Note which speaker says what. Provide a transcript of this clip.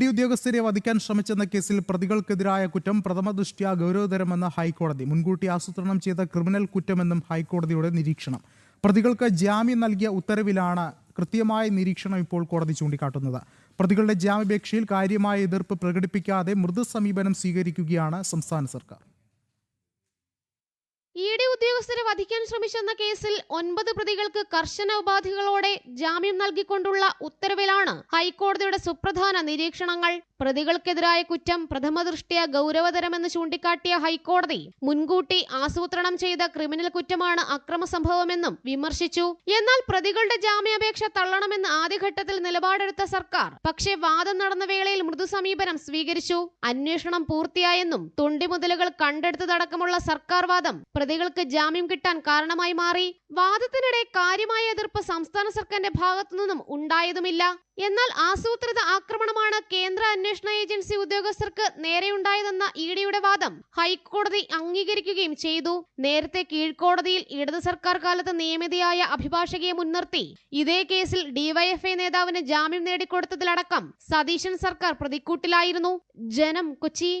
Speaker 1: ഉദ്യോഗസ്ഥരെ വധിക്കാൻ ശ്രമിച്ചെന്ന കേസിൽ പ്രതികൾക്കെതിരായ കുറ്റം പ്രഥമദൃഷ്ട്യാ ഗൗരവതരമെന്ന് ഹൈക്കോടതി. മുൻകൂട്ടി ആസൂത്രണം ചെയ്ത ക്രിമിനൽ കുറ്റമെന്നും ഹൈക്കോടതിയുടെ നിരീക്ഷണം. പ്രതികൾക്ക് ജാമ്യം നൽകിയ ഉത്തരവിലാണ് കൃത്യമായ നിരീക്ഷണം ഇപ്പോൾ കോടതി ചൂണ്ടിക്കാട്ടുന്നത്. പ്രതികളുടെ ജാമ്യാപേക്ഷയിൽ കാര്യമായ എതിർപ്പ് പ്രകടിപ്പിക്കാതെ മൃദു സമീപനം സ്വീകരിക്കുകയാണ് സംസ്ഥാന സർക്കാർ.
Speaker 2: ഇഡി ഉദ്യോഗസ്ഥരെ വധിക്കാൻ ശ്രമിച്ചെന്ന കേസിൽ 9 പ്രതികൾക്ക് കർശന ഉപാധികളോടെ ജാമ്യം നൽകിക്കൊണ്ടുള്ള ഉത്തരവിലാണ് ഹൈക്കോടതിയുടെ സുപ്രധാന നിരീക്ഷണങ്ങൾ. പ്രതികൾക്കെതിരായ കുറ്റം പ്രഥമദൃഷ്ട്യാ ഗൗരവതരമെന്ന് ചൂണ്ടിക്കാട്ടിയ ഹൈക്കോടതി മുൻകൂട്ടി ആസൂത്രണം ചെയ്ത ക്രിമിനൽ കുറ്റമാണ് അക്രമ സംഭവമെന്നും വിമർശിച്ചു. എന്നാൽ പ്രതികളുടെ ജാമ്യാപേക്ഷ തള്ളണമെന്ന് ആദ്യഘട്ടത്തിൽ നിലപാടെടുത്ത സർക്കാർ പക്ഷേ വാദം നടന്ന വേളയിൽ മൃദു സമീപനം സ്വീകരിച്ചു. അന്വേഷണം പൂർത്തിയായെന്നും തൊണ്ടിമുതലുകൾ കണ്ടെടുത്തതടക്കമുള്ള സർക്കാർ വാദം പ്രതികൾക്ക് ജാമ്യം കിട്ടാൻ കാരണമായി മാറി. വാദത്തിനിടെ കാര്യമായ എതിർപ്പ് സംസ്ഥാന സർക്കാരിന്റെ ഭാഗത്തുനിന്നും ഉണ്ടായതുമില്ല. എന്നാൽ ആസൂത്രിത ആക്രമണമാണ് കേന്ദ്ര അന്വേഷണ ഏജൻസി ഉദ്യോഗസ്ഥർക്ക് നേരെയുണ്ടായതെന്ന ഇഡിയുടെ വാദം ഹൈക്കോടതി അംഗീകരിക്കുകയും ചെയ്തു. നേരത്തെ കീഴ്ക്കോടതിയിൽ ഇടത് സർക്കാർ കാലത്ത് നിയമിതയായ അഭിഭാഷകയെ മുൻനിർത്തി ഇതേ കേസിൽ ഡിവൈഎഫ്ഐ നേതാവിന് ജാമ്യം നേടിക്കൊടുത്തതിലടക്കം സതീശൻ സർക്കാർ പ്രതിക്കൂട്ടിലായിരുന്നു. ജനം, കൊച്ചി.